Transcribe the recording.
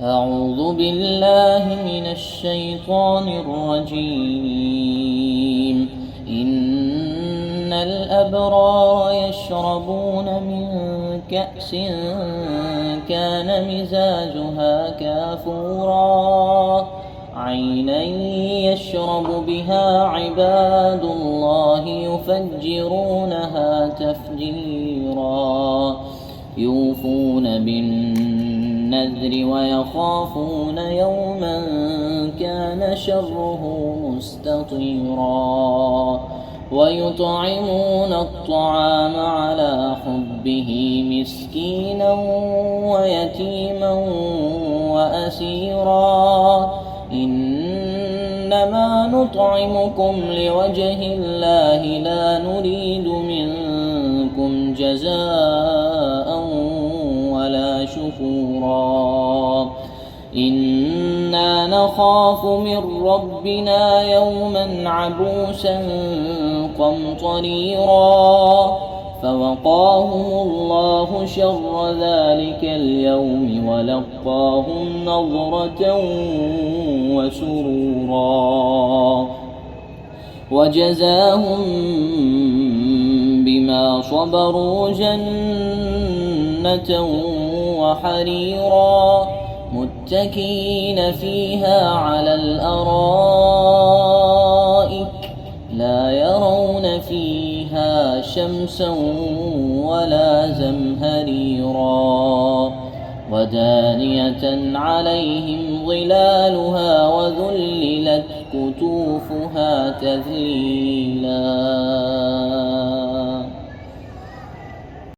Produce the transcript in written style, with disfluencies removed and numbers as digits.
أعوذ بالله من الشيطان الرجيم. إن الأبرار يشربون من كأس كان مزاجها كافورا عينا يشرب بها عباد الله يفجرونها تفجيرا يوفون بالنذر ويخافون يوما كان شره مستطيرا ويطعمون الطعام على حبه مسكينا ويتيما وأسيرا إنما نطعمكم لوجه الله لا نريد منكم جزاء ولا شكورا إنا نخاف من ربنا يوما عبوسا قمطريرا فوقاهم الله شر ذلك اليوم ولقاهم نضرة وسرورا وجزاهم بما صبروا جنة وحريرا متكئين فيها على الأرائك لا يرون فيها شمسا ولا زمهريرا ودانية عليهم ظلالها وذللت قطوفها تذليلا.